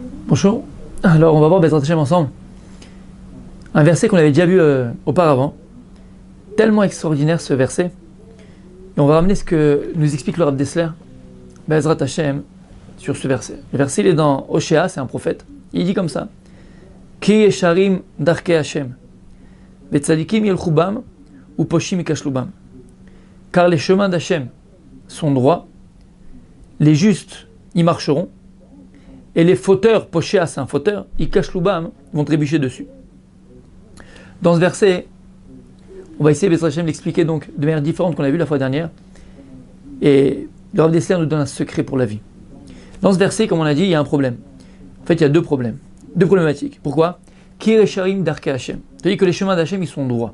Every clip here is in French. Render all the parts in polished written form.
Bonjour, alors on va voir Bezrat Hashem ensemble un verset qu'on avait déjà vu auparavant, tellement extraordinaire ce verset, et on va ramener ce que nous explique le Rav Dessler, Bezrat Hashem, sur ce verset. Le verset il est dans Oshéa, c'est un prophète, il dit comme ça: Ki yesharim darke Hashem, vetzadikim yelchu bam, ou poshim yikashlu bam. Car les chemins d'Hashem sont droits, les justes y marcheront, et les fauteurs, Poshéa c'est un fauteur, yikashlu bam, vont trébucher dessus. Dans ce verset, on va essayer Bezrat Hashem d'expliquer donc de manière différente qu'on a vu la fois dernière, et le Rav Dessler nous donne un secret pour la vie. Dans ce verset, comme on a dit, il y a un problème. En fait, il y a deux problèmes, deux problématiques. Pourquoi? Ki yesharim darke Hashem. C'est-à-dire que les chemins d'Hashem, ils sont droits.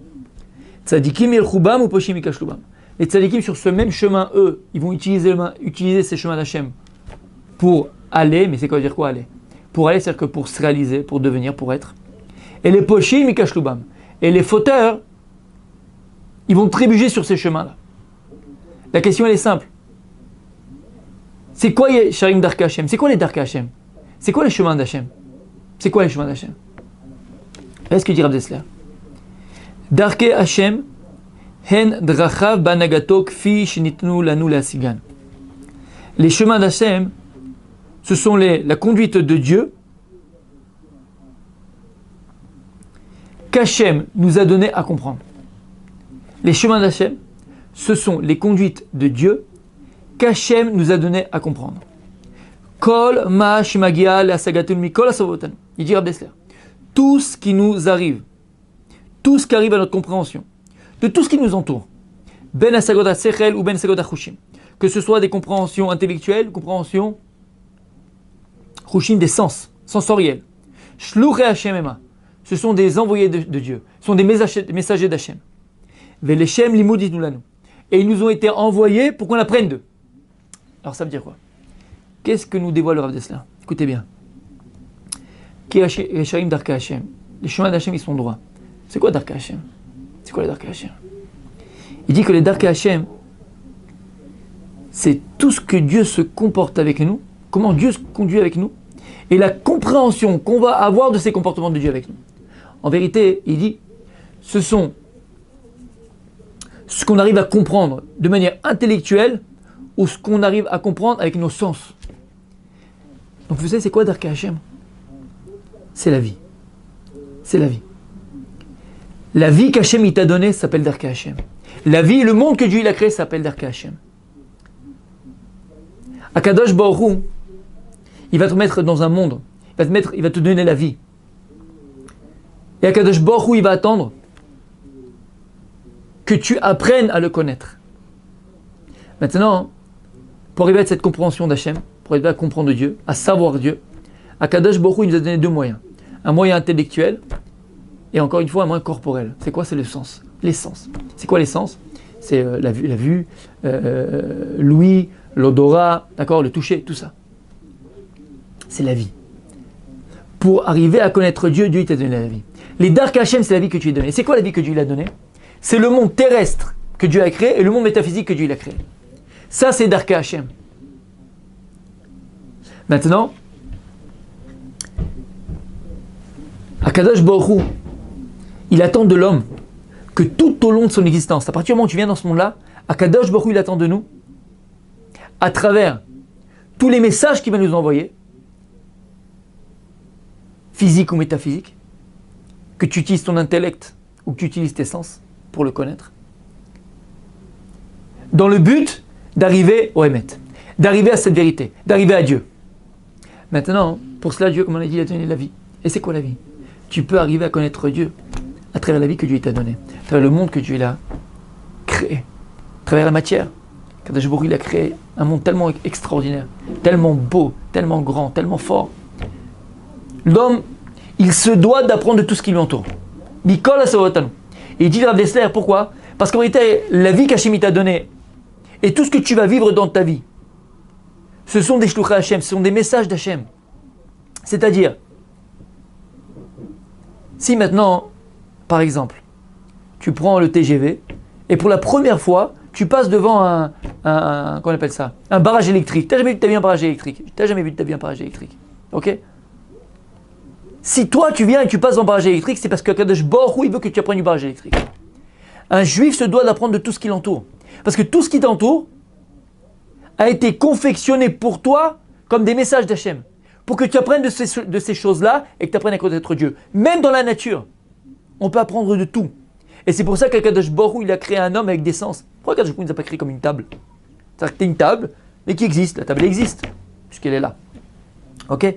Tzadikim yelchu bam ou poshim yikashlu bam. Les tzadikim sur ce même chemin, eux, ils vont utiliser ces chemins d'Hashem pour aller, mais c'est quoi dire quoi aller? Pour aller, c'est-à-dire que pour se réaliser, pour devenir, pour être. Et les poshim yikashlu bam. Et les fauteurs, ils vont trébucher sur ces chemins-là. La question, elle est simple. C'est quoi Sharim Darke Hashem? C'est quoi les Darke Hashem? C'est quoi les chemins d'Hashem? C'est quoi les chemins d'Hashem? Est-ce que dit Rav Dessler? Darke Hashem hen drachav banagato kfi shenitnu lanu lasigan. Les chemins d'Hashem, ce sont la conduite de Dieu qu'Hashem nous a donné à comprendre. Les chemins d'Hashem, ce sont les conduites de Dieu qu'Hashem nous a donné à comprendre. Kol ma shimagia le'asagatul mikol asavotan. Il dit Rav Dessler, tout ce qui nous arrive, tout ce qui arrive à notre compréhension, de tout ce qui nous entoure, ben asagot ha'sechel ou ben asagot ha'chushim, que ce soit des compréhensions intellectuelles, compréhensions chushim des sens, sensoriels, shluchei Hashem ema, ce sont des envoyés de Dieu, ce sont des messagers d'Hashem. Velechem limud yitnu lanu. Et ils nous ont été envoyés pour qu'on apprenne d'eux. Alors ça veut dire quoi? Qu'est-ce que nous dévoile le Rav Dessler? Écoutez bien. Ki yesharim darke Hashem. Les chemins d'Hashem, ils sont droits. C'est quoi darke Hashem? C'est quoi les darke Hashem? Il dit que les darke Hashem, c'est tout ce que Dieu se comporte avec nous, comment Dieu se conduit avec nous, et la compréhension qu'on va avoir de ces comportements de Dieu avec nous. En vérité, il dit, ce sont ce qu'on arrive à comprendre de manière intellectuelle ou ce qu'on arrive à comprendre avec nos sens. Donc vous savez, c'est quoi Darke Hashem? C'est la vie. C'est la vie. La vie qu'Hashem il t'a donnée s'appelle Darke Hashem. La vie, le monde que Dieu il a créé s'appelle Darke Hashem. Akadosh Baruch Hu, il va te mettre dans un monde, il va te donner la vie. Et Akadosh Baruch Hu, il va attendre que tu apprennes à le connaître. Maintenant, pour arriver à cette compréhension d'Hachem, pour arriver à comprendre Dieu, à savoir Dieu, Akadosh Baruch Hu, il nous a donné deux moyens. Un moyen intellectuel et encore une fois un moyen corporel. C'est quoi? C'est le sens. Les sens. C'est quoi les sens? C'est la vue, l'ouïe, l'odorat, d'accord, le toucher, tout ça. C'est la vie. Pour arriver à connaître Dieu, Dieu il t'a donné la vie. Les Darke Hashem, c'est la vie que tu lui as donnée. C'est quoi la vie que Dieu lui a donnée? C'est le monde terrestre que Dieu a créé et le monde métaphysique que Dieu a créé. Ça, c'est Darke Hashem. Maintenant, Akadosh Baruch Hu, il attend de l'homme que tout au long de son existence, à partir du moment où tu viens dans ce monde-là, Akadosh Baruch Hu, il attend de nous, à travers tous les messages qu'il va nous envoyer, physiques ou métaphysiques, que tu utilises ton intellect ou que tu utilises tes sens pour le connaître, dans le but d'arriver au Emet, d'arriver à cette vérité, d'arriver à Dieu. Maintenant, pour cela, Dieu, comme on a dit, il a donné la vie. Et c'est quoi la vie? Tu peux arriver à connaître Dieu à travers la vie que Dieu t'a donnée, à travers le monde que Dieu a créé, à travers la matière. Kadosh Baruch Hu, il a créé un monde tellement extraordinaire, tellement beau, tellement grand, tellement fort. L'homme, il se doit d'apprendre de tout ce qui lui entoure. Mikol asavotan. Et il dit Rav Dessler, pourquoi? Parce qu'en réalité, la vie qu'Hachem t'a donnée et tout ce que tu vas vivre dans ta vie, ce sont des shluchei Hashem, ce sont des messages d'Hachem. C'est-à-dire, si maintenant, par exemple, tu prends le TGV et pour la première fois, tu passes devant comment on appelle ça? Un barrage électrique. Tu n'as jamais vu de ta vie un barrage électrique. Tu n'as jamais vu de ta vie un barrage électrique. Ok? Si toi tu viens et tu passes dans le barrage électrique, c'est parce que Kadosh Baruch Hu, il veut que tu apprennes du barrage électrique. Un juif se doit d'apprendre de tout ce qui l'entoure. Parce que tout ce qui t'entoure a été confectionné pour toi comme des messages d'Hachem. Pour que tu apprennes de ces choses-là et que tu apprennes à connaître Dieu. Même dans la nature, on peut apprendre de tout. Et c'est pour ça qu'Akadosh Baruch Hu, il a créé un homme avec des sens. Pourquoi Akadosh Baruch Hu ne nous a pas créé comme une table? C'est-à-dire que tu as une table, mais qui existe. La table elle existe, puisqu'elle est là. Ok?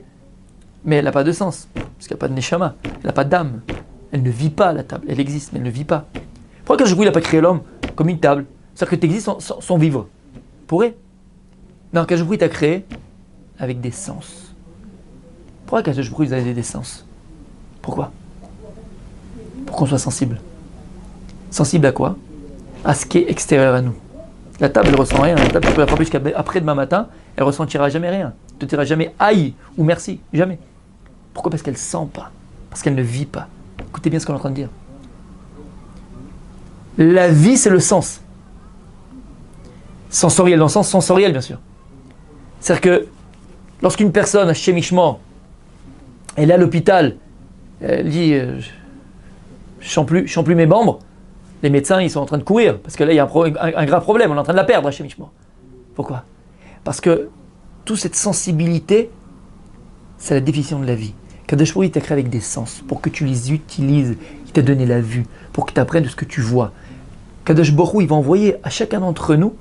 Mais elle n'a pas de sens, parce qu'elle n'a pas de neshama, elle n'a pas d'âme. Elle ne vit pas, la table. Elle existe, mais elle ne vit pas. Pourquoi Akadosh Baruch Hu, il n'a pas créé l'homme comme une table? C'est-à-dire que tu existes sans vivre. Pourrait? Non, Akadosh Baruch Hu, il t'a créé avec des sens. Pourquoi Akadosh Baruch Hu, il a des sens? Pourquoi? Pour qu'on soit sensible. Sensible à quoi? À ce qui est extérieur à nous. La table ne ressent rien. La table, tu peux la frapper jusqu'après demain matin, elle ne ressentira jamais rien. Elle ne te dira jamais aïe ou merci. Jamais. Pourquoi? Parce qu'elle ne sent pas. Parce qu'elle ne vit pas. Écoutez bien ce qu'on est en train de dire. La vie, c'est le sens. Sensoriel, dans le sens sensoriel, bien sûr. C'est-à-dire que lorsqu'une personne, chemiquement, elle est à l'hôpital, elle dit je sens plus mes membres, les médecins ils sont en train de courir, parce que là il y a un grave problème, on est en train de la perdre chimiquement. Pourquoi? Parce que toute cette sensibilité, c'est la définition de la vie. Kadosh Baruch Hu t'a créé avec des sens, pour que tu les utilises, il t'a donné la vue, pour que tu apprennes de ce que tu vois. Kadosh Baruch Hu, il va envoyer à chacun d'entre nous,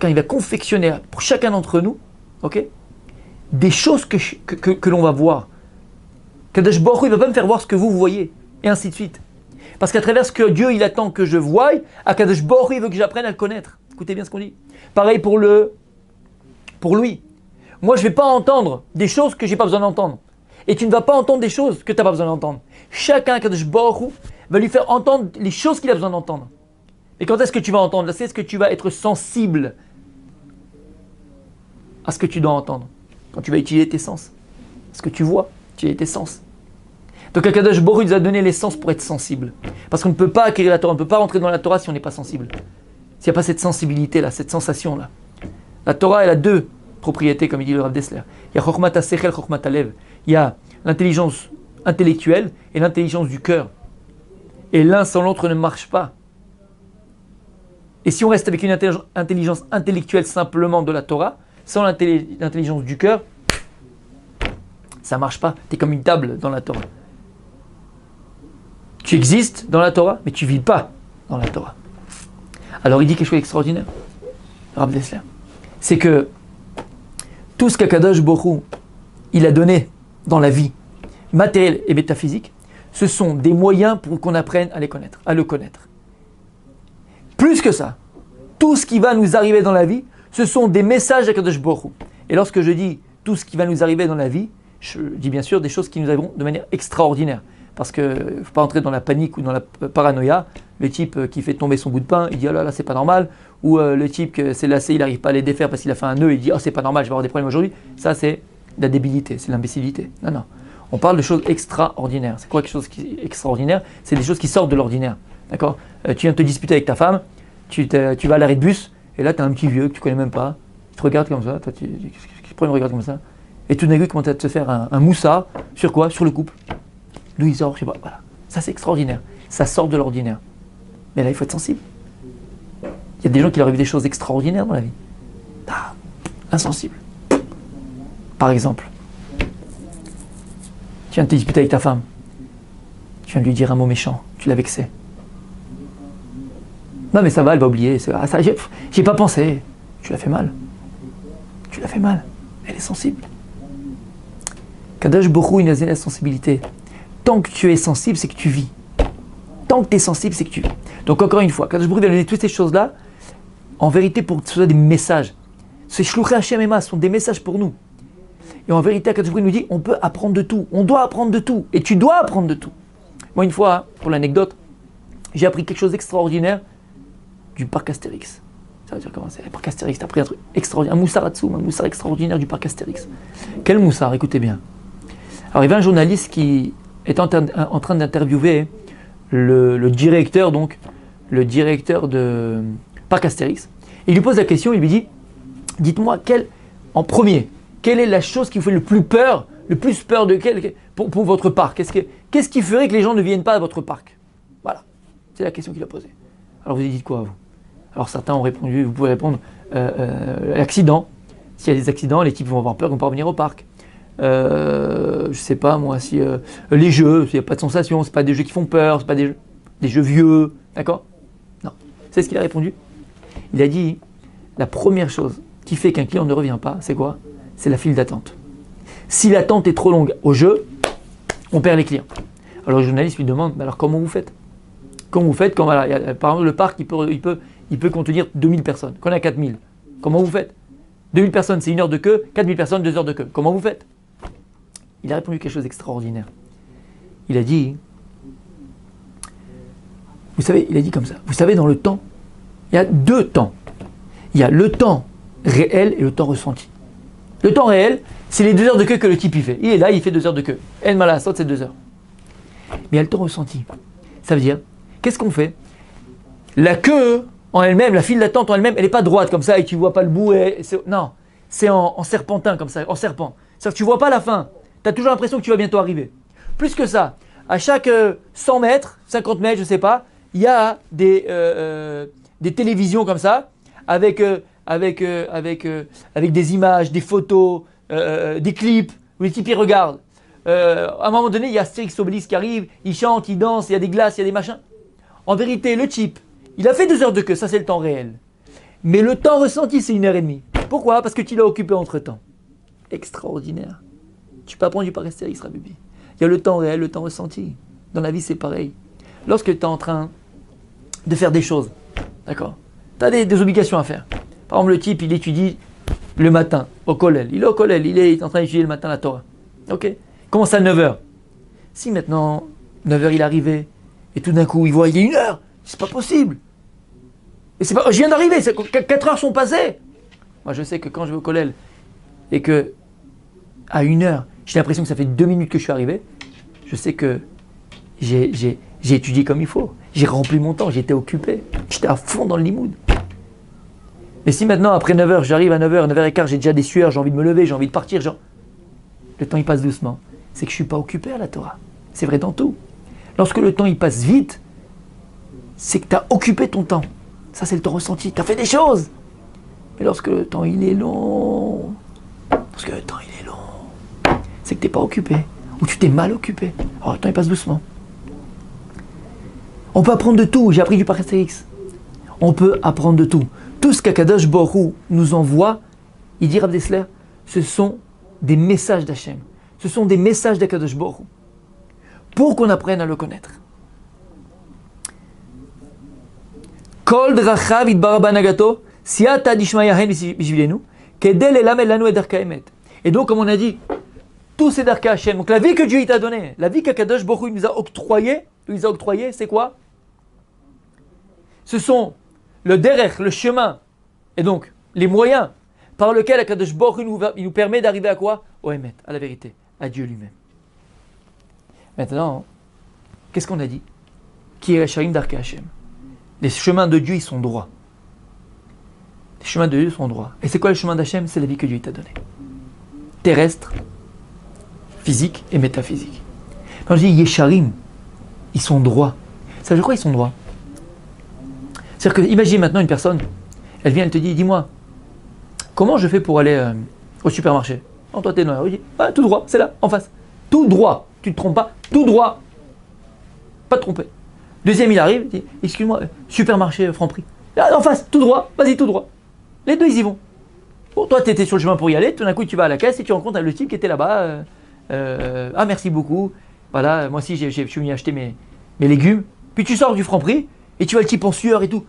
il va confectionner pour chacun d'entre nous, ok, des choses que l'on va voir. Kadosh Baruch Hu, il ne va pas me faire voir ce que vous voyez, et ainsi de suite. Parce qu'à travers ce que Dieu il attend que je voie, Akadosh Baruch Hu, il veut que j'apprenne à le connaître. Écoutez bien ce qu'on dit. Pareil pour lui. Moi, je ne vais pas entendre des choses que je n'ai pas besoin d'entendre. Et tu ne vas pas entendre des choses que tu n'as pas besoin d'entendre. Chacun, Akadosh Baruch Hu, va lui faire entendre les choses qu'il a besoin d'entendre. Et quand est-ce que tu vas entendre? C'est ce que tu vas être sensible à ce que tu dois entendre. Quand tu vas utiliser tes sens. Ce que tu vois, utiliser tes sens. Donc Akadosh Baruch Hu nous a donné les sens pour être sensible. Parce qu'on ne peut pas acquérir la Torah, on ne peut pas rentrer dans la Torah si on n'est pas sensible. S'il n'y a pas cette sensibilité-là, cette sensation-là. La Torah, elle a deux propriétés, comme il dit le Rav Dessler. Il y a Chokhmat HaSechel, Chokhmat HaLev. Il y a l'intelligence intellectuelle et l'intelligence du cœur. Et l'un sans l'autre ne marche pas. Et si on reste avec une intelligence intellectuelle simplement de la Torah, sans l'intelligence du cœur, ça ne marche pas. Tu es comme une table dans la Torah. Tu existes dans la Torah, mais tu ne vis pas dans la Torah. Alors il dit quelque chose d'extraordinaire, Rav Dessler. C'est que tout ce qu'Akadosh Baruch Hu, il a donné dans la vie, matérielle et métaphysique, ce sont des moyens pour qu'on apprenne à le connaître. Plus que ça, tout ce qui va nous arriver dans la vie, ce sont des messages d'Akadosh Baruch Hu. Et lorsque je dis tout ce qui va nous arriver dans la vie, je dis bien sûr des choses qui nous arriveront de manière extraordinaire. Parce qu'il ne faut pas entrer dans la panique ou dans la paranoïa. Le type qui fait tomber son bout de pain, il dit « Oh là là, c'est pas normal ». Ou le type qui s'est lassé, il n'arrive pas à les défaire parce qu'il a fait un nœud, il dit « Oh, c'est pas normal, je vais avoir des problèmes aujourd'hui ». Ça, c'est de la débilité, c'est de l'imbécilité. Non, non. On parle de choses extraordinaires. C'est quoi quelque chose qui est extraordinaire? C'est des choses qui sortent de l'ordinaire. D'accord? Tu viens de te disputer avec ta femme, tu vas à l'arrêt de bus, et là, tu as un petit vieux que tu connais même pas. Il te regarde comme ça, toi, tu prends une regard comme ça. Et tout d'un coup, il commence à te faire un moussa. Sur quoi? Sur le couple. D'où il sort, je sais pas. Voilà. Ça, c'est extraordinaire. Ça sort de l'ordinaire. Mais là, il faut être sensible. Il y a des gens qui leur arrivent des choses extraordinaires dans la vie. Ah, insensible. Par exemple, tu viens de te disputer avec ta femme. Tu viens de lui dire un mot méchant. Tu l'as vexé. Non, mais ça va, elle va oublier. Ah, ça, j'ai pas pensé. Tu l'as fait mal. Tu l'as fait mal. Elle est sensible. Kadosh Baruch Hu, il a donné la sensibilité. Tant que tu es sensible, c'est que tu vis. Tant que tu es sensible, c'est que tu vis. Donc encore une fois, Kadosh Baruch Hu a donné toutes ces choses-là, en vérité pour que ce soit des messages. Ces Shluchei Hashem Ema sont des messages pour nous. Et en vérité, Kadosh Baruch Hu nous dit, on peut apprendre de tout. On doit apprendre de tout. Et tu dois apprendre de tout. Moi, une fois, pour l'anecdote, j'ai appris quelque chose d'extraordinaire du parc Astérix. Ça veut dire comment c'est? Le parc Astérix, tu as appris un truc extraordinaire. Un moussard un moussard extraordinaire du parc Astérix. Quel moussard? Écoutez bien. Alors, il y avait un journaliste qui est en train d'interviewer le directeur de Parc Astérix. Et il lui pose la question, il lui dit, dites-moi, en premier, quelle est la chose qui vous fait le plus peur le plus peur de quel pour votre parc? Qu'est-ce qui ferait que les gens ne viennent pas à votre parc? Voilà, c'est la question qu'il a posée. Alors vous avez dit quoi, vous? Alors certains ont répondu, vous pouvez répondre, l'accident. S'il y a des accidents, les types vont avoir peur, ils vont pas revenir au parc. Je sais pas moi, si les jeux, il n'y a pas de sensation, c'est pas des jeux qui font peur, c'est pas des jeux vieux, d'accord? Non. C'est ce qu'il a répondu. Il a dit, la première chose qui fait qu'un client ne revient pas, c'est quoi? C'est la file d'attente. Si l'attente est trop longue au jeu, on perd les clients. Alors le journaliste lui demande, alors comment vous faites? Comment vous faites quand voilà, par exemple le parc il peut contenir 2000 personnes, qu'on a 4000. Comment vous faites? 2000 personnes, c'est 1 heure de queue, 4000 personnes, 2 heures de queue. Comment vous faites? Il a répondu quelque chose d'extraordinaire. Il a dit, vous savez, il a dit comme ça, vous savez, dans le temps, il y a 2 temps. Il y a le temps réel et le temps ressenti. Le temps réel, c'est les 2 heures de queue que le type il fait. Il est là, il fait 2 heures de queue. El Malasot, c'est 2 heures. Mais il y a le temps ressenti. Ça veut dire, qu'est-ce qu'on fait? La queue en elle-même, la file d'attente en elle-même, elle n'est pas droite comme ça et tu ne vois pas le bout. Non, c'est en serpentin comme ça, en serpent. C'est-à-dire que tu ne vois pas la fin. Tu as toujours l'impression que tu vas bientôt arriver. Plus que ça, à chaque 100 mètres, 50 mètres, je ne sais pas, il y a des télévisions comme ça, avec des images, des photos, des clips, où les types ils regardent. À un moment donné, il y a Astérix Obélix qui arrive, il chante, il danse, il y a des glaces, il y a des machins. En vérité, le type, il a fait 2 heures de queue, ça c'est le temps réel. Mais le temps ressenti, c'est 1 heure et demie. Pourquoi? Parce que tu l'as occupé entre-temps. Extraordinaire. Tu peux apprendre du par Astérix, Rabibi. Il y a le temps réel, le temps ressenti. Dans la vie, c'est pareil. Lorsque tu es en train de faire des choses, d'accord? Tu as des obligations à faire. Par exemple, le type, il étudie le matin au collège. Il est au collège, il est en train d'étudier le matin la Torah. Ok? Il commence à 9 heures. Si maintenant, 9 heures, il est arrivé, et tout d'un coup, il voit, il est 1 heure. C'est pas possible. Et c'est pas, je viens d'arriver, 4 heures sont passées. Moi, je sais que quand je vais au collège, et que à 1 heure, j'ai l'impression que ça fait 2 minutes que je suis arrivé, je sais que j'ai étudié comme il faut. J'ai rempli mon temps, j'étais occupé. J'étais à fond dans le limoud. Mais si maintenant, après 9h, j'arrive à 9h, 9h15, j'ai déjà des sueurs, j'ai envie de me lever, j'ai envie de partir, le temps il passe doucement. C'est que je ne suis pas occupé à la Torah. C'est vrai dans tout. Lorsque le temps il passe vite, c'est que tu as occupé ton temps. Ça, c'est le temps ressenti. Tu as fait des choses. Mais lorsque le temps il est long, c'est que tu n'es pas occupé. Ou tu t'es mal occupé. Alors le temps il passe doucement. On peut apprendre de tout. J'ai appris du Parastérix. On peut apprendre de tout. Tout ce qu'Akadosh Baruch Hu nous envoie, il dit Rav Dessler, ce sont des messages d'Hachem. Ce sont des messages d'Akadosh Baruch Hu. Pour qu'on apprenne à le connaître. Kol drachav itbara banagato, siata dishmayahen bishvilenu, kedel elamel lanu et darka emet. Et donc, comme on a dit, tous ces darka Hachem, donc la vie que Dieu t'a donnée, la vie qu'Akadosh Baruch Hu nous a octroyée, c'est quoi? Ce sont le derech, le chemin, et donc les moyens par lesquels Akadosh Baruch Hu il nous permet d'arriver à quoi? Au Emet, à la vérité, à Dieu lui-même. Maintenant, qu'est-ce qu'on a dit? Qui est Sharim Darkei Hashem? Les chemins de Dieu, ils sont droits. Les chemins de Dieu sont droits. Et c'est quoi le chemin d'Hachem? C'est la vie que Dieu t'a donnée. Terrestre, physique et métaphysique. Quand je dis Yesharim, ils sont droits. Ça veut dire quoi, ils sont droits? C'est-à-dire que, imagine maintenant une personne, elle vient, elle te dit, dis-moi, comment je fais pour aller au supermarché? Oh, toi, t'es noir. Il dit, ah, tout droit, c'est là, en face. Tout droit, tu te trompes pas, tout droit. Pas te tromper. Deuxième, il arrive, il dit, excuse-moi, supermarché Franprix. Là, en face, tout droit, vas-y, tout droit. Les deux, ils y vont. Bon, toi, tu étais sur le chemin pour y aller, tout d'un coup, tu vas à la caisse et tu rencontres le type qui était là-bas. Ah, merci beaucoup. Voilà, moi aussi, je suis venu acheter mes légumes. Puis tu sors du Franprix et tu vois le type en sueur et tout.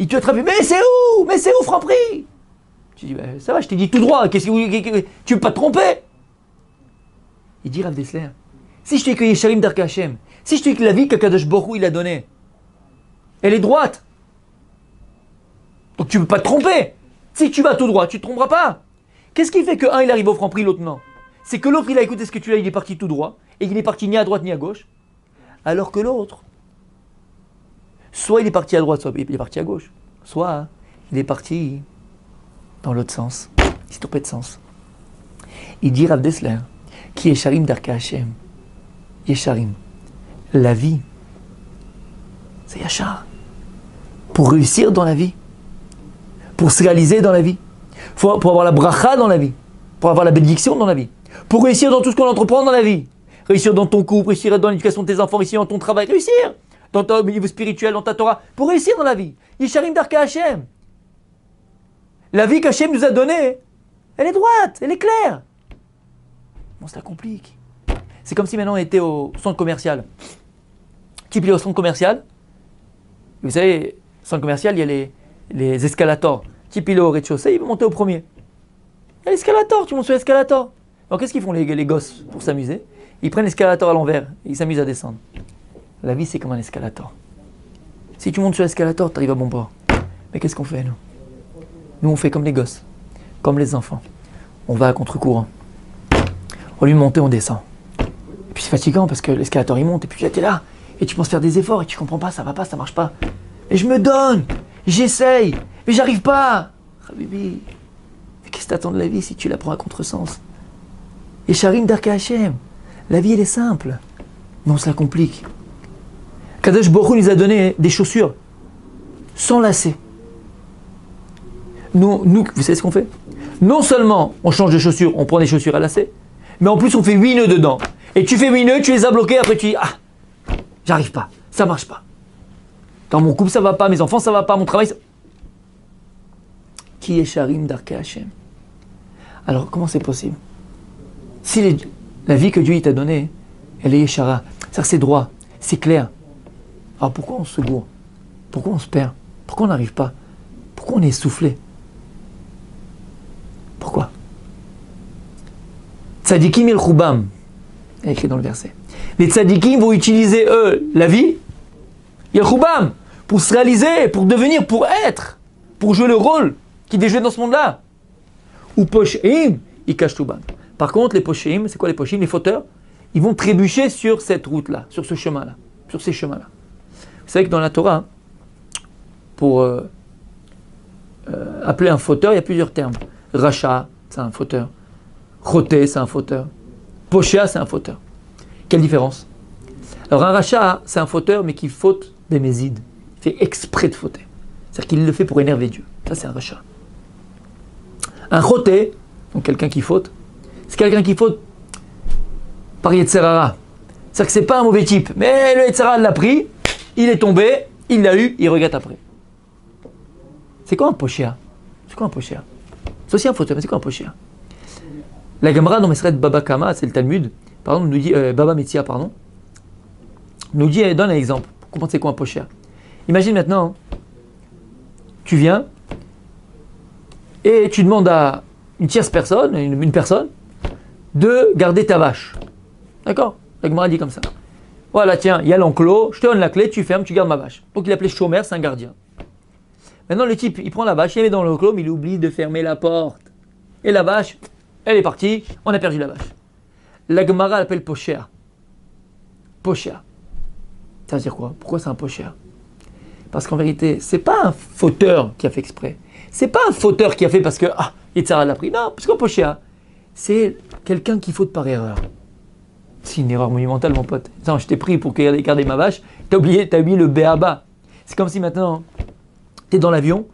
Il te attrape, mais c'est où? Mais c'est où Franprix? Tu dis, ben, ça va, je t'ai dit tout droit, tu veux pas te tromper? Il dit Rav Dessler, si je te dis que Yesharim Darkei Hashem, si je te dis que la vie qu'Akadosh Baruch Hu il a donnée, elle est droite, donc tu ne peux pas te tromper. Si tu vas tout droit, tu ne te tromperas pas. Qu'est-ce qui fait que un il arrive au Franprix, l'autre non? C'est que l'autre il a écouté ce que tu as, il est parti tout droit, et il est parti ni à droite ni à gauche, alors que l'autre, soit il est parti à droite, soit il est parti à gauche, soit il est parti dans l'autre sens, il s'est trompé de sens. Il dit Rav Dessler Qui Yesharim Darka Hashem. Yesharim. La vie, c'est Yachar. Pour réussir dans la vie, pour se réaliser dans la vie, pour avoir la bracha dans la vie, pour avoir la bénédiction dans la vie, pour réussir dans tout ce qu'on entreprend dans la vie, réussir dans ton couple, réussir dans l'éducation de tes enfants, réussir dans ton travail, réussir dans ton niveau spirituel, dans ta Torah, pour réussir dans la vie. Yesharim Darka Hashem. La vie qu'Hashem nous a donnée, elle est droite, elle est claire. Bon, ça complique. C'est comme si maintenant on était au centre commercial. Type, il est au centre commercial. Vous savez, centre commercial, il y a les escalators. Type, il est au rez-de-chaussée, il veut monter au premier. Il y a l'escalator, tu montes sur l'escalator. Alors qu'est-ce qu'ils font les gosses pour s'amuser? Ils prennent l'escalator à l'envers, ils s'amusent à descendre. La vie, c'est comme un escalator. Si tu montes sur l'escalator, tu arrives à bon port. Mais qu'est-ce qu'on fait, nous? Nous, on fait comme les gosses, comme les enfants. On va à contre-courant. Au lieu de monter, on descend. Et puis c'est fatigant parce que l'escalator, il monte, et puis tu es là, et tu penses faire des efforts, et tu comprends pas, ça va pas, ça marche pas. Et je me donne, j'essaye, mais j'arrive pas. Habibi, mais qu'est-ce que t'attends de la vie si tu la prends à contresens? Et Sharim Darka Hashem, la vie elle est simple, mais on se la complique. Kadosh Baruch Hu nous a donné des chaussures sans lacets. Nous, vous savez ce qu'on fait? Non seulement on change de chaussures, on prend des chaussures à lacets, mais en plus on fait 8 nœuds dedans. Et tu fais 8 nœuds, tu les as bloqués, après tu dis ah, j'arrive pas, ça marche pas. Dans mon couple ça va pas, mes enfants ça va pas, mon travail ça... Qui est Sharim Darka Hashem? Alors comment c'est possible? Si la vie que Dieu il t'a donnée, elle est Yeshara, c'est-à-dire c'est droit, c'est clair. Alors pourquoi on se gourre? Pourquoi on se perd? Pourquoi on n'arrive pas? Pourquoi on est essoufflé? Pourquoi? Tzadikim il Choubam, il est écrit dans le verset. Les tzadikim vont utiliser eux la vie, il Choubam, pour se réaliser, pour devenir, pour être, pour jouer le rôle qui est joué dans ce monde-là. Ou Posheim, ils cachent Choubam. Par contre, les Posheim, c'est quoi les Posheim? Les fauteurs, ils vont trébucher sur cette route-là, sur ce chemin-là, sur ces chemins-là. Vous savez que dans la Torah, pour appeler un fauteur, il y a plusieurs termes. Racha, c'est un fauteur. Choté, c'est un fauteur. Poshéa, c'est un fauteur. Quelle différence? Alors un Racha, c'est un fauteur, mais qui faute des mésides. Il fait exprès de fauter. C'est-à-dire qu'il le fait pour énerver Dieu. Ça, c'est un Racha. Un Choté, donc quelqu'un qui faute, c'est quelqu'un qui faute par Yetzerara. C'est-à-dire que c'est pas un mauvais type, mais le Yetzerara l'a pris, il est tombé, il l'a eu, il regrette après. C'est quoi un Poshéa? C'est quoi un Poshéa? C'est aussi un fauteur, mais c'est quoi un Poshéa? La Gemara dans Mesret Baba Kama, c'est le Talmud, pardon, nous dit, Baba Metzia, pardon, nous dit, donne un exemple, pour comprendre c'est quoi un Poshéa. Imagine maintenant, tu viens, et tu demandes à une tierce personne, une personne, de garder ta vache. D'accord? La Gemara dit comme ça. Voilà, tiens, il y a l'enclos, je te donne la clé, tu fermes, tu gardes ma vache. Donc il appelait chômeur, c'est un gardien. Maintenant le type, il prend la vache, il la met dans l'enclos, mais il oublie de fermer la porte. Et la vache, elle est partie, on a perdu la vache. La Gemara l'appelle Poshéa. Poshéa. Ça veut dire quoi? Pourquoi c'est un Poshéa? Parce qu'en vérité, c'est pas un fauteur qui a fait exprès. C'est pas un fauteur qui a fait parce que, ah, Yitzhara l'a pris. Non, parce qu'un Poshéa, c'est quelqu'un qui faute par erreur. C'est une erreur monumentale, mon pote. Non, je t'ai pris pour garder ma vache, t'as oublié le B.A.B.A. C'est comme si maintenant, tu es dans l'avion,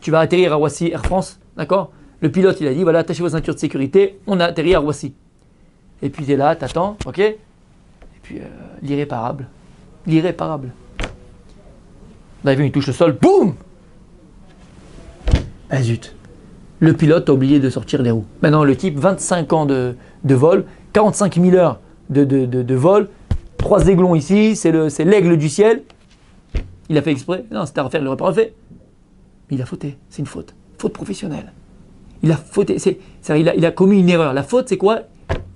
tu vas atterrir à Roissy, Air France, d'accord? Le pilote, il a dit, voilà, attachez vos ceintures de sécurité, on a atterri à Roissy. Et puis tu es là, t'attends, ok? Et puis, l'irréparable. L'irréparable. L'avion, il touche le sol, boum! Ah zut. Le pilote a oublié de sortir les roues. Maintenant, le type, 25 ans de vol, 45 000 heures de vol, 3 aiglons ici, c'est l'aigle du ciel. Il a fait exprès? Non, c'était à refaire, il l'aurait pas refait. Mais il a fauté, c'est une faute. Faute professionnelle. Il a fauté, il a commis une erreur. La faute, c'est quoi?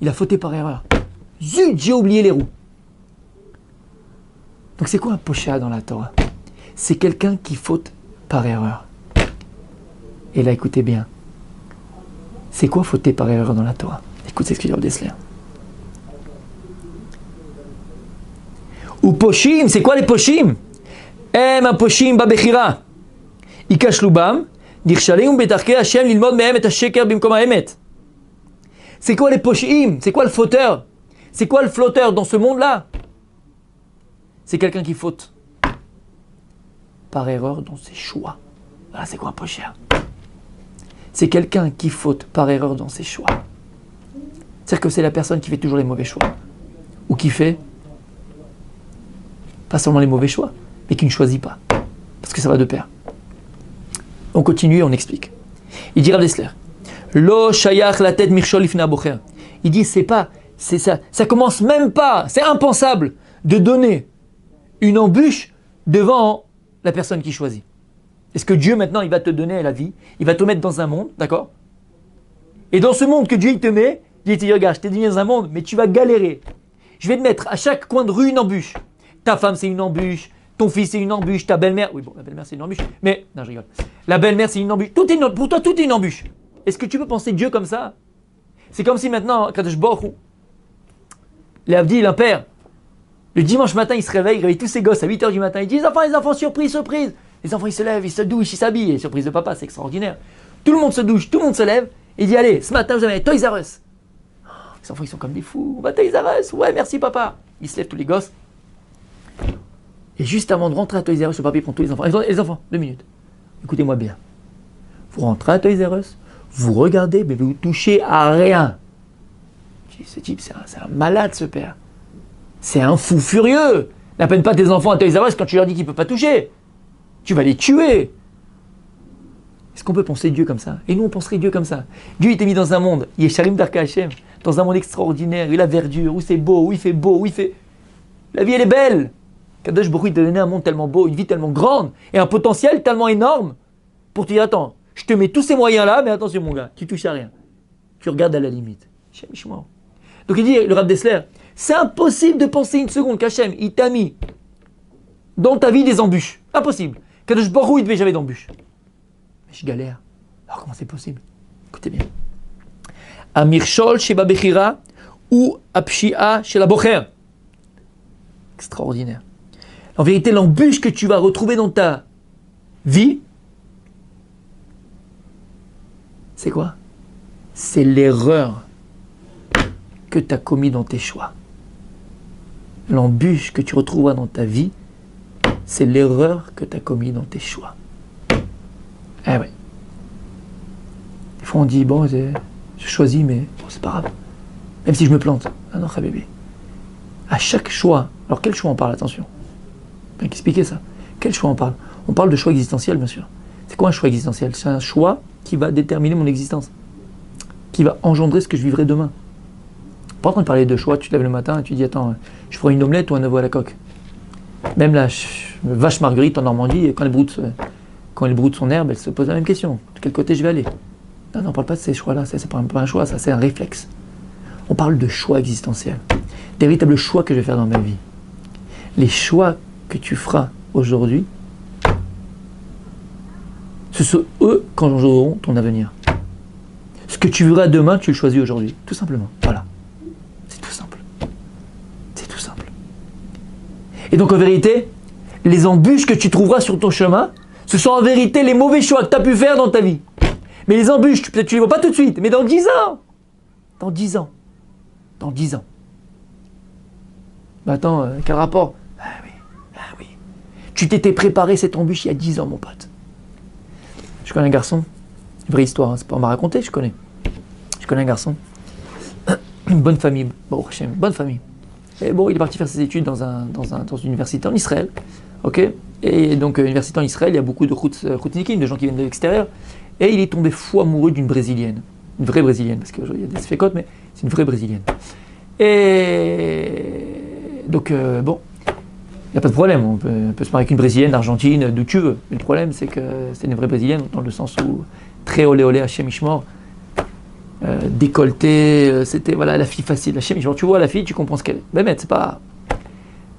Il a fauté par erreur. Zut, j'ai oublié les roues. Donc c'est quoi un Poshéa dans la Torah? C'est quelqu'un qui faute par erreur. Et là, écoutez bien. C'est quoi fauter par erreur dans la Torah? Écoutez ce que dit Rav Dessler. Ou Poshim, c'est quoi les Poshim? Un Poshim babechira. Ikash lubam, dirchalim betarke Hashem lilmod mehem et hasheker bimkom haemet. C'est quoi les pochim? C'est quoi le fauteur? C'est quoi le flotteur dans ce monde-là? C'est quelqu'un qui faute par erreur dans ses choix. Voilà, c'est quoi un pocher? C'est quelqu'un qui faute par erreur dans ses choix. C'est-à-dire que c'est la personne qui fait toujours les mauvais choix. Ou qui fait pas seulement les mauvais choix, mais qui ne choisit pas. Parce que ça va de pair. On continue et on explique. Il dit Rav Dessler, Lo shayach la tête mirchol ifna bocher. Il dit c'est pas, c'est ça, ça commence même pas, c'est impensable de donner une embûche devant la personne qui choisit. Est-ce que Dieu maintenant il va te donner la vie, il va te mettre dans un monde, d'accord? Et dans ce monde que Dieu il te met, il te dit regarde, je t'ai mis dans un monde, mais tu vas galérer. Je vais te mettre à chaque coin de rue une embûche. Ta femme c'est une embûche, ton fils c'est une embûche, ta belle-mère, oui bon la belle-mère c'est une embûche, mais non je rigole. La belle-mère c'est une embûche, pour toi tout est une embûche. Est-ce que tu peux penser Dieu comme ça? C'est comme si maintenant, Kadosh Baruch Hu, l'Avdi, un père, le dimanche matin il se réveille tous ses gosses à 8h du matin, il dit les enfants, surprise, surprise. Les enfants ils se lèvent, ils se douchent, ils s'habillent, et surprise de papa, c'est extraordinaire. Tout le monde se douche, tout le monde se lève, et il dit allez, ce matin vous avez Toys R Us. Les enfants ils sont comme des fous, on va Toys R Us, ouais merci papa. Ils se lèvent tous les gosses. Et juste avant de rentrer à Toys R Us, le papier prend tous les enfants. Les enfants, 2 minutes. Écoutez-moi bien. Vous rentrez à Toys R Us, vous regardez, mais vous touchez à rien. Ce type, c'est un malade ce père. C'est un fou furieux. N'appelle pas tes enfants à Toys R Us quand tu leur dis qu'ils ne peuvent pas toucher. Tu vas les tuer. Est-ce qu'on peut penser Dieu comme ça? Et nous on penserait Dieu comme ça. Dieu il t'est mis dans un monde, il est Sharim Darka Hashem, dans un monde extraordinaire, où il a verdure, où c'est beau, où il fait beau, où il fait... La vie elle est belle. Kadosh Baruch Hu t'a donné un monde tellement beau, une vie tellement grande, et un potentiel tellement énorme, pour te dire attends, je te mets tous ces moyens là, mais attention mon gars, tu touches à rien. Tu regardes à la limite. Donc il dit, le Rav Dessler, c'est impossible de penser une seconde qu'Hachem, il t'a mis dans ta vie des embûches. Impossible. Kadosh Baruch Hu, il devait jamais d'embûches. Mais je galère. Alors comment c'est possible? Écoutez bien. Amirshol sheba bechira ou apshia chez la bocher. Extraordinaire. En vérité, l'embûche que tu vas retrouver dans ta vie, c'est quoi? C'est l'erreur que tu as commis dans tes choix. L'embûche que tu retrouveras dans ta vie, c'est l'erreur que tu as commis dans tes choix. Eh ouais. Des fois on dit, bon, je choisis, mais bon, c'est pas grave. Même si je me plante. Ah non, bébé. À chaque choix, alors quel choix on parle, attention. Bien expliquer ça. Quel choix on parle? On parle de choix existentiel, bien sûr. C'est quoi un choix existentiel? C'est un choix qui va déterminer mon existence, qui va engendrer ce que je vivrai demain. Pas en train de parler de choix, tu te lèves le matin et tu dis attends, je ferai une omelette ou un œuf à la coque. Même la vache Marguerite en Normandie, quand elle broute son herbe, elle se pose la même question. De quel côté je vais aller? Non, on ne parle pas de ces choix-là, c'est pas un choix, ça c'est un réflexe. On parle de choix existentiels, des véritables choix que je vais faire dans ma vie. Les choix que tu feras aujourd'hui, ce sont eux qui engendreront ton avenir. Ce que tu verras demain, tu le choisis aujourd'hui, tout simplement. Voilà. C'est tout simple. C'est tout simple. Et donc en vérité, les embûches que tu trouveras sur ton chemin, ce sont en vérité les mauvais choix que tu as pu faire dans ta vie. Mais les embûches, peut-être tu ne les vois pas tout de suite, mais dans 10 ans, dans 10 ans, dans 10 ans. Mais attends, quel rapport? Ah oui. Tu t'étais préparé cette embûche il y a 10 ans, mon pote. Je connais un garçon, vraie histoire, hein, c'est pas on m'a raconté, je connais un garçon, une bonne famille, bon, bonne famille. Et bon, il est parti faire ses études dans une université en Israël, ok. Et donc, université en Israël, il y a beaucoup de routinikim, de gens qui viennent de l'extérieur. Et il est tombé fou amoureux d'une brésilienne, une vraie brésilienne, parce qu'il y a des fécotes, mais c'est une vraie brésilienne. Et donc, bon, il n'y a pas de problème, on peut se marier avec une brésilienne, argentine, d'où tu veux. Mais le problème, c'est que c'est une vraie brésilienne, dans le sens où très olé olé, Hachem Ishmor, décolleté, c'était voilà la fille facile, Hachem Ishmor. Tu vois la fille, tu comprends ce qu'elle est. Mais c'est pas.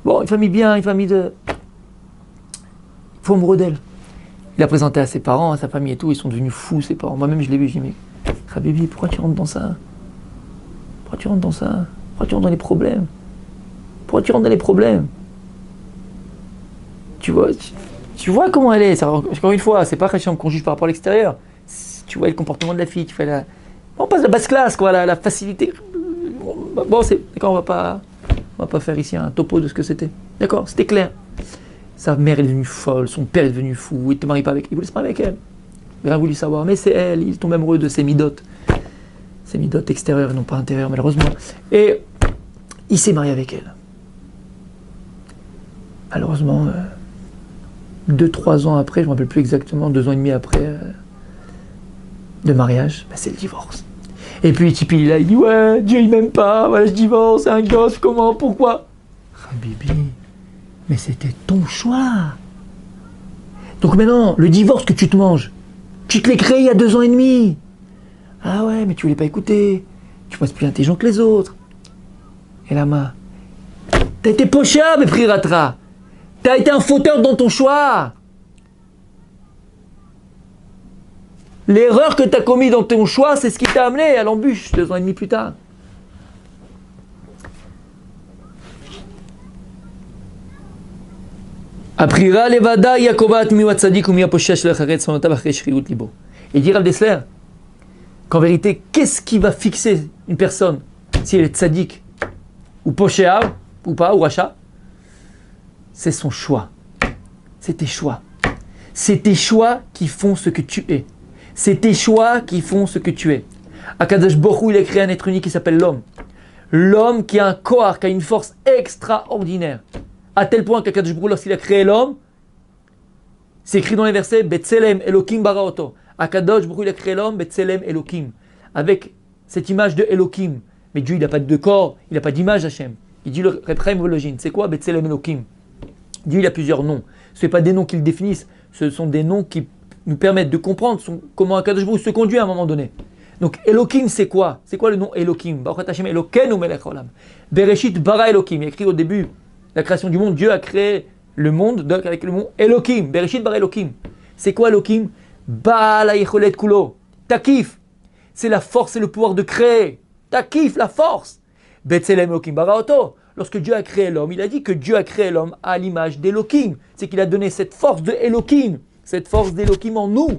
Bon, une famille bien, une famille de. Il faut amoureux d'elle. Il a présenté à ses parents, à sa famille et tout, ils sont devenus fous, ses parents. Moi-même, je l'ai vu, je dis, mais Habibi, pourquoi tu rentres dans ça? Pourquoi tu rentres dans ça? Pourquoi tu rentres dans les problèmes? Pourquoi tu rentres dans les problèmes? Tu vois comment elle est. Encore une fois, c'est pas qu'on juge par rapport à l'extérieur. Tu vois le comportement de la fille, tu fais la... On passe la basse classe, quoi, la facilité. Bon, c'est d'accord, on va pas faire ici un topo de ce que c'était. D'accord, c'était clair. Sa mère est devenue folle, son père est devenu fou, il ne te marie pas avec elle, il voulait se marier avec elle. Il n'a rien voulu savoir, mais c'est elle, il tombe amoureux de ses midotes. Ses midotes extérieures et non pas intérieures, malheureusement. Et il s'est marié avec elle. Malheureusement, 2-3 ans après, je ne me rappelle plus exactement, 2 ans et demi après de mariage, ben c'est le divorce. Et puis Tipeee, là, il dit ouais, Dieu il m'aime pas, voilà, je divorce, c'est un gosse, comment, pourquoi? Ah, Bibi, mais c'était ton choix. Donc maintenant, le divorce que tu te manges, tu te l'as créé il y a 2 ans et demi. Ah ouais, mais tu voulais pas écouter. Tu passes plus intelligent que les autres. Et la main. T'as été pocha, mais Priratra. T'as été un fauteur dans ton choix. L'erreur que t'as commis dans ton choix, c'est ce qui t'a amené à l'embûche 2 ans et demi plus tard. Aprira levada yakovat miwa tzadik ou miwa posha shel charetz sonotav achre shriut libo. Et dit Rav Dessler qu'en vérité, qu'est-ce qui va fixer une personne si elle est tzadik ou poshéa ou pas, ou racha? C'est son choix. C'est tes choix. C'est tes choix qui font ce que tu es. C'est tes choix qui font ce que tu es. Akadosh Baruch Hu, il a créé un être unique qui s'appelle l'homme. L'homme qui a un corps, qui a une force extraordinaire. À tel point qu'Akadosh Baruch Hu, lorsqu'il a créé l'homme, c'est écrit dans les versets Betselem Elokim Baraoto. Akadosh Baruch Hu, il a créé l'homme, Betselem Elokim. Avec cette image de Elokim. Mais Dieu, il n'a pas de corps, il n'a pas d'image Hachem. Il dit le Reb Chaim Volojin. C'est quoi Betselem Elokim? Dieu, il a plusieurs noms. Ce n'est pas des noms qui le définissent, ce sont des noms qui nous permettent de comprendre comment Akadosh Baruch Hu se conduit à un moment donné. Donc Elokim, c'est quoi? C'est quoi le nom Elokim? Baruch Hashem Elokeinu melech haolam. Bereshit bara Elokim. Il y a écrit au début, la création du monde, Dieu a créé le monde avec le mot Elokim. Bereshit bara Elokim. C'est quoi Elokim? Baal hayecholet kulo. Takif. C'est la force et le pouvoir de créer. Takif, la force. Betselem Elokim baraoto. Lorsque Dieu a créé l'homme, il a dit que Dieu a créé l'homme à l'image d'Elokim. C'est qu'il a donné cette force de Elokim, cette force d'Elokim en nous.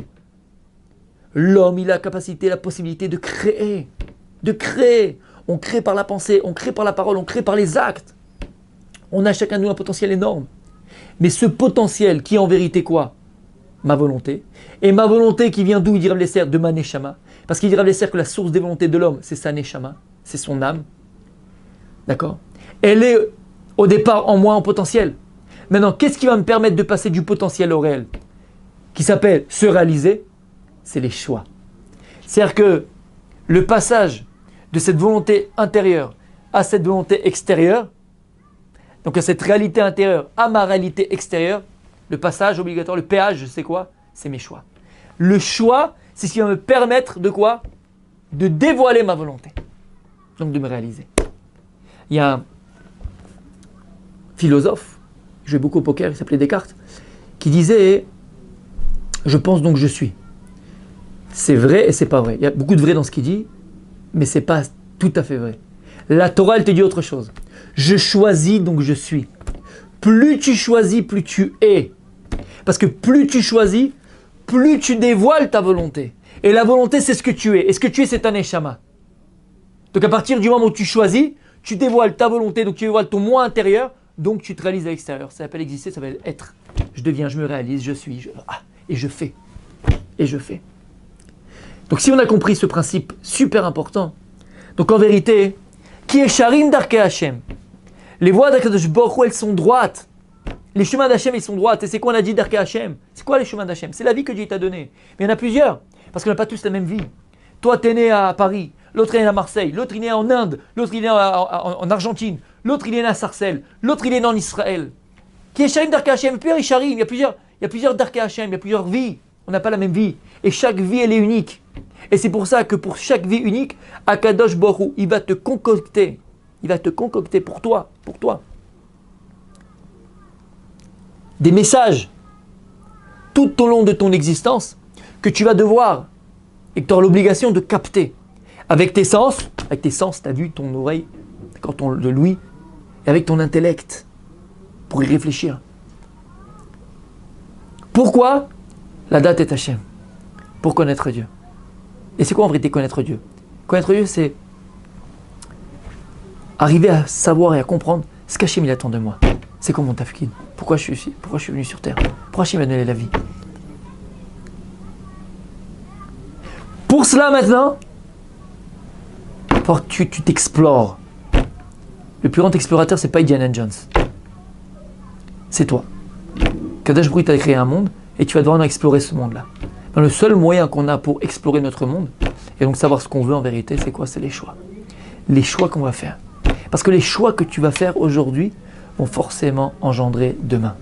L'homme, il a la capacité, la possibilité de créer. De créer. On crée par la pensée, on crée par la parole, on crée par les actes. On a chacun de nous un potentiel énorme. Mais ce potentiel qui est en vérité quoi? Ma volonté. Et ma volonté qui vient d'où? Il dit Rav Dessler, de ma neshama. Parce qu'il dit Rav Dessler que la source des volontés de l'homme, c'est sa neshama, c'est son âme. D'accord? Elle est au départ en moi en potentiel. Maintenant, qu'est-ce qui va me permettre de passer du potentiel au réel? Qui s'appelle se réaliser? C'est les choix. C'est-à-dire que le passage de cette volonté intérieure à cette volonté extérieure, donc à cette réalité intérieure à ma réalité extérieure, le passage obligatoire, le péage, c'est quoi? C'est mes choix. Le choix, c'est ce qui va me permettre de quoi? De dévoiler ma volonté. Donc de me réaliser. Il y a un philosophe, je jouais beaucoup au poker, il s'appelait Descartes, qui disait « Je pense donc je suis ». C'est vrai et c'est pas vrai. Il y a beaucoup de vrai dans ce qu'il dit, mais c'est pas tout à fait vrai. La Torah, elle te dit autre chose. Je choisis donc je suis. Plus tu choisis, plus tu es. Parce que plus tu choisis, plus tu dévoiles ta volonté. Et la volonté, c'est ce que tu es. Et ce que tu es, c'est un neshama. Donc à partir du moment où tu choisis, tu dévoiles ta volonté, donc tu dévoiles ton moi intérieur, donc tu te réalises à l'extérieur. Ça s'appelle exister, ça s'appelle être. Je deviens, je me réalise, je suis, et je fais. Et je fais. Donc si on a compris ce principe super important, donc en vérité, qui est Sharim Darkei Hashem? Les voies d'Akadosh Baruch Hu, elles sont droites. Les chemins d'Hachem, ils sont droites. Et c'est quoi on a dit Darkei Hashem? C'est quoi les chemins d'Hachem? C'est la vie que Dieu t'a donnée. Mais il y en a plusieurs, parce qu'on n'a pas tous la même vie. Toi, tu es né à Paris, l'autre est né à Marseille, l'autre il est né en Inde, l'autre il est né en Argentine, l'autre il est né à Sarcelles, l'autre il est né en Israël. Qui est Sharim Darkei Hashem? Puis Sharim, il y a plusieurs Darkei Hashem, il y a plusieurs vies. On n'a pas la même vie. Et chaque vie, elle est unique. Et c'est pour ça que pour chaque vie unique, Akadosh Baruch Hu, il va te concocter pour toi, des messages tout au long de ton existence que tu vas devoir et que tu auras l'obligation de capter avec tes sens, ta vue, ton oreille, le l'ouïe, et avec ton intellect pour y réfléchir. Pourquoi? La date est Hachem, pour connaître Dieu. Et c'est quoi en vérité connaître Dieu? Connaître Dieu, c'est arriver à savoir et à comprendre ce qu'Hachem il attend de moi. C'est quoi mon tafkid? Pourquoi je suis ici? Pourquoi je suis venu sur terre? Pourquoi Hachem m'a donné la vie? Pour cela maintenant, il faut que tu t'explores. Le plus grand explorateur, c'est pas Indiana Jones. C'est toi. Kadosh Baruch Hu t'a créé un monde et tu vas devoir explorer ce monde-là. Le seul moyen qu'on a pour explorer notre monde et donc savoir ce qu'on veut en vérité, c'est quoi? C'est les choix. Les choix qu'on va faire. Parce que les choix que tu vas faire aujourd'hui vont forcément engendrer demain.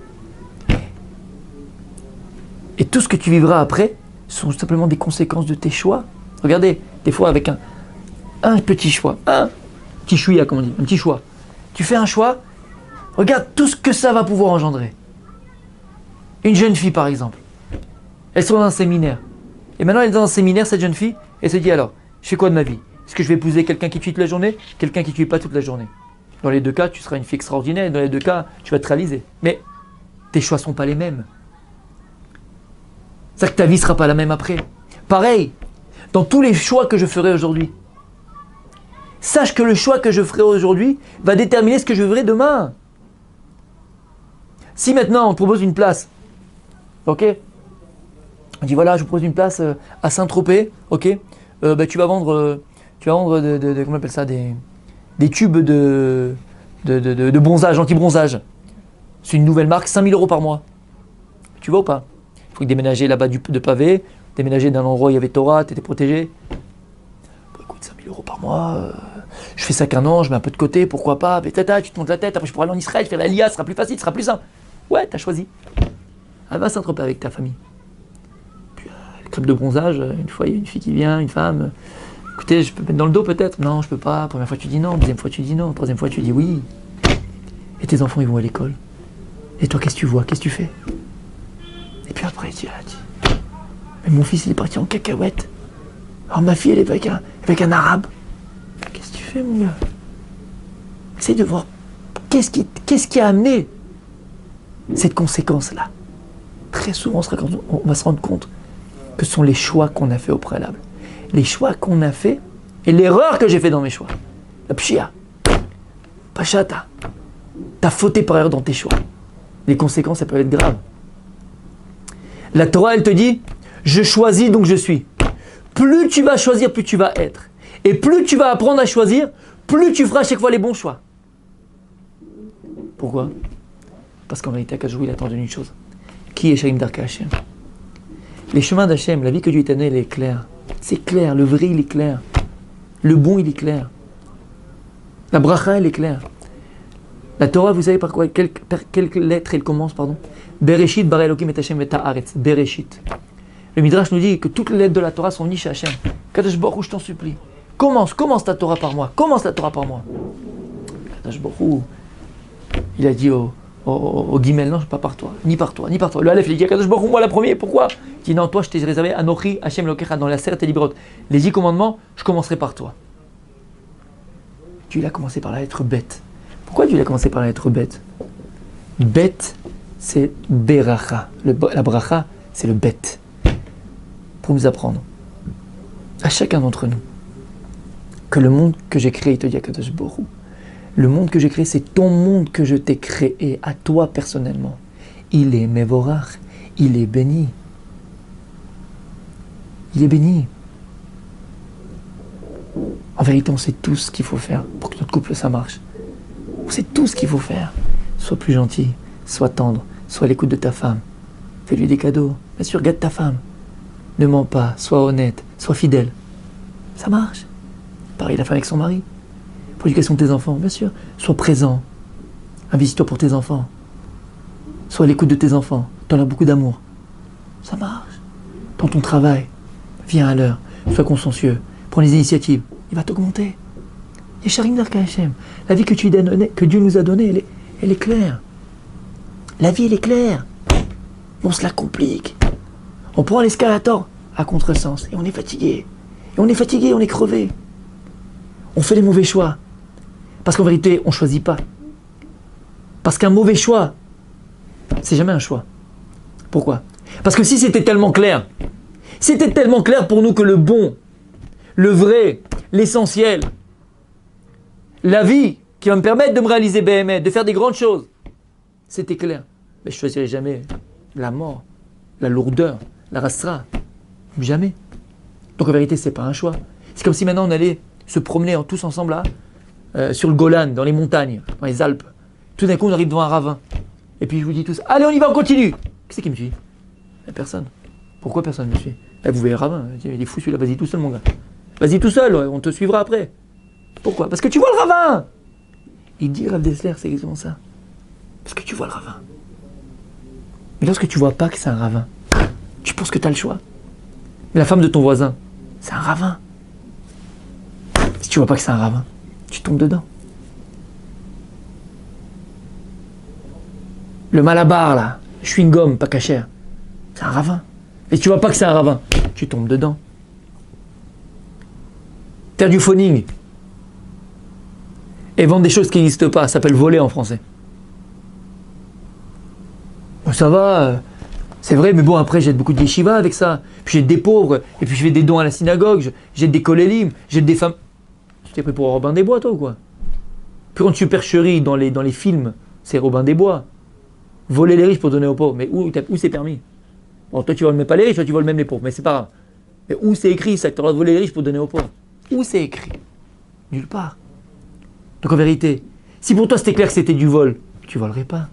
Et tout ce que tu vivras après sont simplement des conséquences de tes choix. Regardez, des fois avec un petit choix, un petit chouïa, comme on dit, un petit choix. Tu fais un choix, regarde tout ce que ça va pouvoir engendrer. Une jeune fille par exemple, elle se trouve dans un séminaire. Et maintenant elle est dans un séminaire, cette jeune fille, et elle se dit alors, je fais quoi de ma vie? Est-ce que je vais épouser quelqu'un qui tue toute la journée, quelqu'un qui ne tue pas toute la journée? Dans les deux cas, tu seras une fille extraordinaire, et dans les deux cas, tu vas te réaliser. Mais tes choix ne sont pas les mêmes. C'est-à-dire que ta vie ne sera pas la même après. Pareil, dans tous les choix que je ferai aujourd'hui, sache que le choix que je ferai aujourd'hui va déterminer ce que je ferai demain. Si maintenant on te propose une place, ok? On dit voilà, je vous propose une place à Saint-Tropez, ok? Tu vas vendre, comment on appelle ça, des tubes de bronzage, anti-bronzage. C'est une nouvelle marque, 5 000 € par mois. Tu vas ou pas? Il faut déménager là-bas de pavé, déménager d'un endroit où il y avait Torah, tu étais protégé. Bon, écoute, 5 000 € par mois, je fais ça qu'un an, je mets un peu de côté, pourquoi pas, tu te montes la tête, après je pourrai aller en Israël, faire la LIA, ce sera plus facile, ce sera plus simple. Ouais, t'as choisi. Elle va s'entreper avec ta famille. Puis le club de bronzage, une fois il y a une fille qui vient, une femme. Écoutez, je peux mettre dans le dos peut-être? Non, je peux pas. Première fois tu dis non, deuxième fois tu dis non, troisième fois tu dis oui. Et tes enfants ils vont à l'école. Et toi qu'est-ce que tu vois? Qu'est-ce que tu fais? Et puis après tu dis, mais mon fils il est parti en cacahuète. Alors ma fille elle est avec un arabe. Qu'est-ce que tu fais mon gars? Essaye de voir qu'est-ce qui a amené cette conséquence-là. Très souvent on va se rendre compte que ce sont les choix qu'on a fait au préalable. Les choix qu'on a fait et l'erreur que j'ai fait dans mes choix. La pshia, pachata, t'as fauté par erreur dans tes choix. Les conséquences, ça peut être grave. La Torah, elle te dit, je choisis donc je suis. Plus tu vas choisir, plus tu vas être. Et plus tu vas apprendre à choisir, plus tu feras à chaque fois les bons choix. Pourquoi? Parce qu'en réalité, Akadosh il attend une chose. Qui est Shaim Darka Hashem? Les chemins d'Hachem, la vie que Dieu t'a donnée, elle est claire. C'est clair, le vrai il est clair. Le bon il est clair. La bracha elle est claire. La Torah, vous savez par quoi? Quelle lettre elle commence, pardon? Bereshit bara Elokim et Hashem et Haaretz. Bereshit. Le Midrash nous dit que toutes les lettres de la Torah sont venues chez Hashem. Kadosh Baruch Hu, je t'en supplie. Commence ta Torah par moi. Commence la Torah par moi. Kadosh Baruch Hu, il a dit au Guimel, non, pas par toi, ni par toi, ni par toi. Le Aleph, il dit, Kadosh Baruch Hu, moi la première, pourquoi? Il dit, non, toi, je t'ai réservé Anochi, Hashem Lokecha, dans la Seret et Librot. Les 10 commandements, je commencerai par toi. Dieu, il a commencé par la lettre bête. Pourquoi Dieu, il a commencé par la lettre bête? Bête, c'est Beracha. La bracha, c'est le bête. Pour nous apprendre, à chacun d'entre nous, que le monde que j'ai créé, il te dit, Kadosh Baruch Hu, le monde que j'ai créé, c'est ton monde que je t'ai créé, à toi personnellement. Il est Mevorach, il est béni. Il est béni. En vérité, on sait tout ce qu'il faut faire pour que notre couple, ça marche. On sait tout ce qu'il faut faire. Sois plus gentil, sois tendre, sois à l'écoute de ta femme. Fais-lui des cadeaux. Bien sûr, gâte ta femme. Ne mens pas, sois honnête, sois fidèle. Ça marche. Pareil, la femme avec son mari. Pour l'éducation de tes enfants, bien sûr. Sois présent. Investis-toi pour tes enfants. Sois à l'écoute de tes enfants. T'en as beaucoup d'amour. Ça marche. Dans ton travail, viens à l'heure. Sois consciencieux. Prends les initiatives. Il va t'augmenter. Yesharim Darka Hashem. La vie que Dieu nous a donnée, elle est claire. La vie, elle est claire. On se la complique. On prend l'escalator à contresens et on est fatigué. Et on est fatigué, on est crevé. On fait les mauvais choix. Parce qu'en vérité, on ne choisit pas. Parce qu'un mauvais choix, c'est jamais un choix. Pourquoi? Parce que si c'était tellement clair pour nous que le bon, le vrai, l'essentiel, la vie qui va me permettre de me réaliser BME, de faire des grandes choses, c'était clair. Mais je ne choisirai jamais la mort, la lourdeur, la rastra. Jamais. Donc en vérité, ce n'est pas un choix. C'est comme si maintenant on allait se promener tous ensemble là, sur le Golan, dans les montagnes, dans les Alpes. Tout d'un coup, on arrive devant un ravin. Et puis je vous dis tous, allez, on y va, on continue. Qui c'est qui me suit? Personne. Pourquoi personne ne me suit? Vous verrez le ravin. Il est fou celui-là, vas-y tout seul, mon gars. Vas-y tout seul, on te suivra après. Pourquoi? Parce que tu vois le ravin. Il dit, Rav Dessler, c'est exactement ça. Parce que tu vois le ravin. Mais lorsque tu vois pas que c'est un ravin, tu penses que tu as le choix. Mais la femme de ton voisin, c'est un ravin. Si tu vois pas que c'est un ravin, tu tombes dedans. Le malabar là, chewing-gum, pas cachère, c'est un ravin. Et tu vois pas que c'est un ravin, tu tombes dedans. Faire du phoning et vendre des choses qui n'existent pas, ça s'appelle voler en français. Bon, ça va, c'est vrai, mais bon, après j'aide beaucoup de yeshiva avec ça. Puis j'aide des pauvres, et puis je fais des dons à la synagogue, j'aide des kolélim, j'aide des femmes. Tu t'es pris pour Robin des Bois, toi ou quoi? Puis quand tu percheries dans les films, c'est Robin des Bois. Voler les riches pour donner aux pauvres, mais où c'est permis? Bon, toi tu voles même pas les riches, toi tu voles même les pauvres, mais c'est pas grave. Mais où c'est écrit ça, que tu as le droit de voler les riches pour donner aux pauvres? Où c'est écrit? Nulle part. Donc en vérité, si pour toi c'était clair que c'était du vol, tu volerais pas.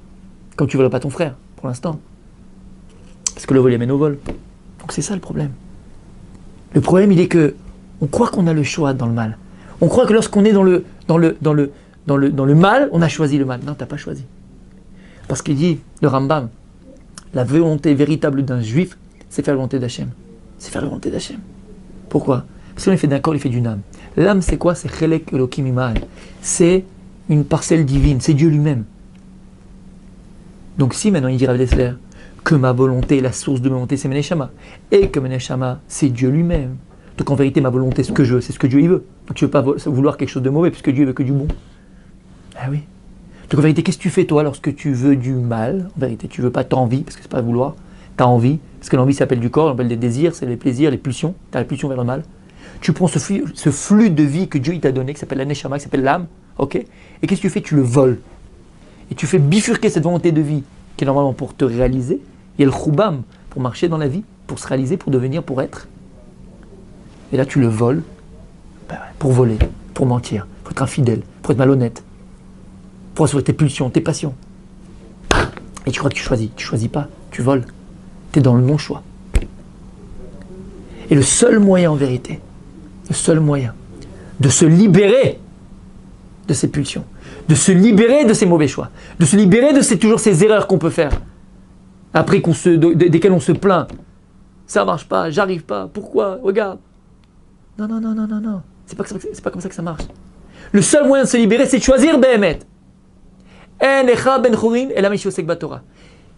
Comme tu voles pas ton frère, pour l'instant. Parce que le vol amène au vol. Donc c'est ça le problème. Le problème, il est que on croit qu'on a le choix dans le mal. On croit que lorsqu'on est dans le mal, on a choisi le mal. Non, tu n'as pas choisi. Parce qu'il dit, le Rambam, la volonté véritable d'un juif, c'est faire la volonté d'Hachem. C'est faire la volonté d'Hachem. Pourquoi? Parce qu'on est fait d'un corps, il fait d'une âme. L'âme, c'est quoi? C'est Chelek Elokim Ima'al. C'est une parcelle divine, c'est Dieu lui-même. Donc si maintenant il dit Rav Dessler que ma volonté, la source de ma volonté, c'est Meneshama, et que Meneshama, c'est Dieu lui-même. Donc en vérité, ma volonté, ce que je veux, c'est ce que Dieu il veut. Donc tu ne veux pas vouloir quelque chose de mauvais, puisque Dieu veut que du bon. Ah oui. Donc en vérité, qu'est-ce que tu fais toi lorsque tu veux du mal? En vérité, tu ne veux pas, tu as envie, parce que c'est pas vouloir, tu as envie, parce que l'envie s'appelle du corps, on appelle des désirs, c'est les plaisirs, les pulsions, tu as la pulsion vers le mal. Tu prends ce flux de vie que Dieu il t'a donné, qui s'appelle la Neshama, qui s'appelle l'âme, ok? Et qu'est-ce que tu fais? Tu le voles. Et tu fais bifurquer cette volonté de vie, qui est normalement pour te réaliser. Il y a le choubam, pour marcher dans la vie, pour se réaliser, pour devenir, pour être. Et là, tu le voles, pour voler, pour mentir, pour être infidèle, pour être malhonnête, pour assurer tes pulsions, tes passions. Et tu crois que tu choisis. Tu choisis pas, tu voles. Tu es dans le non-choix. Et le seul moyen, en vérité, le seul moyen de se libérer de ces pulsions, de se libérer de ces mauvais choix, de se libérer de toujours ces erreurs qu'on peut faire, après desquelles on se plaint. Ça marche pas, j'arrive pas, pourquoi? Regarde. Non. C'est pas comme ça que ça marche. Le seul moyen de se libérer, c'est de choisir Behemet.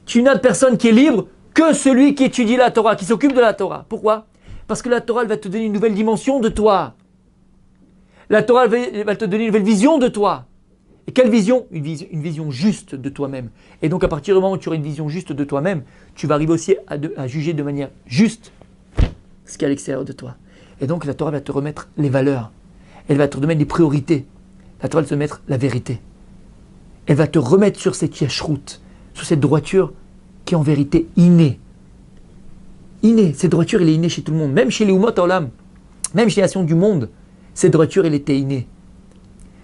Tu n'as de personne qui est libre que celui qui étudie la Torah, qui s'occupe de la Torah. Pourquoi? Parce que la Torah, elle va te donner une nouvelle dimension de toi. La Torah, elle va te donner une nouvelle vision de toi. Et quelle vision? Une vision juste de toi-même. Et donc, à partir du moment où tu auras une vision juste de toi-même, tu vas arriver aussi à juger de manière juste ce qui est à l'extérieur de toi. Et donc, la Torah va te remettre les valeurs. Elle va te remettre les priorités. La Torah va te mettre la vérité. Elle va te remettre sur cette yashrout, sur cette droiture qui est en vérité innée. Innée. Cette droiture, elle est innée chez tout le monde. Même chez les Umot Olam, même chez les nations du monde, cette droiture, elle était innée.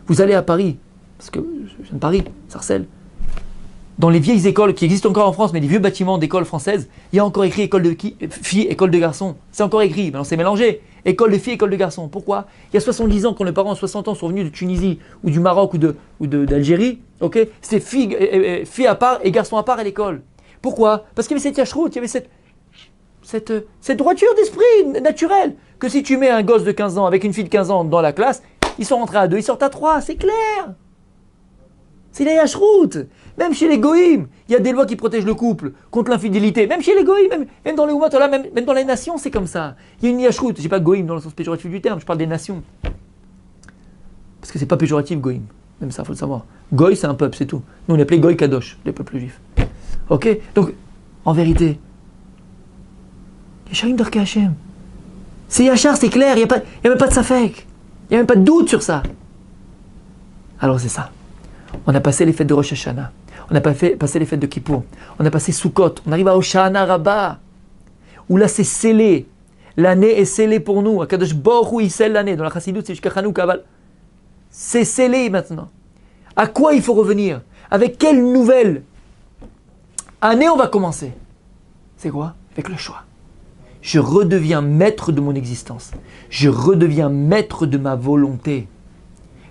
Vous allez à Paris, parce que je viens de Paris, Sarcelles, dans les vieilles écoles qui existent encore en France, mais les vieux bâtiments d'écoles françaises, il y a encore écrit école de filles, école de garçons. C'est encore écrit, maintenant c'est mélangé. École de filles, école de garçons. Pourquoi? Il y a 70 ans, quand les parents à 60 ans sont venus de Tunisie, ou du Maroc, ou d'Algérie, okay, c'est filles à part et garçons à part à l'école. Pourquoi? Parce qu'il y avait cette yashrout, il y avait cette droiture d'esprit naturelle, que si tu mets un gosse de 15 ans avec une fille de 15 ans dans la classe, ils sont rentrés à 2, ils sortent à 3, c'est clair. C'est la yashrout. Même chez les goïms, il y a des lois qui protègent le couple contre l'infidélité. Même chez les goïms, même dans les Umat, même dans les nations, c'est comme ça. Il y a une yashrout. Je ne dis pas goïm dans le sens péjoratif du terme, je parle des nations. Parce que c'est pas péjoratif goïm. Même ça, il faut le savoir. Goï, c'est un peuple, c'est tout. Nous, on appelait goï kadosh, les peuples juifs. Ok? Donc, en vérité, Yesharim Darkei Hashem. C'est Yachar, c'est clair, il n'y a même pas de safek. Il n'y a même pas de doute sur ça. Alors c'est ça. On a passé les fêtes de Rosh Hashanah. On a passé les fêtes de Kippour. On a passé Sukkot. On arrive à Hoshana Rabbah. Où là c'est scellé. L'année est scellée pour nous. Akadosh Baruch Hu, il scelle l'année. Dans la Chassidut, c'est jusqu'à Hanouka. C'est scellé maintenant. À quoi il faut revenir? Avec quelle nouvelle année on va commencer? C'est quoi? Avec le choix. Je redeviens maître de mon existence. Je redeviens maître de ma volonté.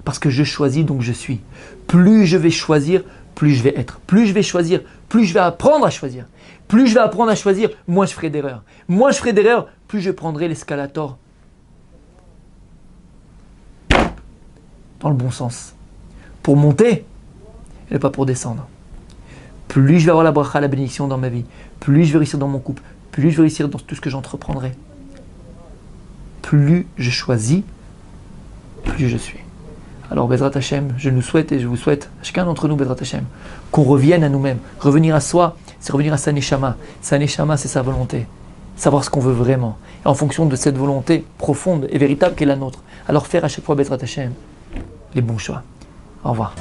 Parce que je choisis, donc je suis. Plus je vais choisir, plus je vais être. Plus je vais choisir, plus je vais apprendre à choisir. Plus je vais apprendre à choisir, moins je ferai d'erreurs. Moins je ferai d'erreurs, plus je prendrai l'escalator dans le bon sens. Pour monter, et pas pour descendre. Plus je vais avoir la bracha, la bénédiction dans ma vie, plus je vais réussir dans mon couple, plus je vais réussir dans tout ce que j'entreprendrai. Plus je choisis, plus je suis. Alors, Bezrat Hashem, je nous souhaite et je vous souhaite, chacun d'entre nous, Bezrat Hashem, qu'on revienne à nous-mêmes. Revenir à soi, c'est revenir à sa neshama. Sa neshama, c'est sa volonté. Savoir ce qu'on veut vraiment. Et en fonction de cette volonté profonde et véritable qu'est la nôtre, alors faire à chaque fois, Bezrat Hashem, les bons choix. Au revoir.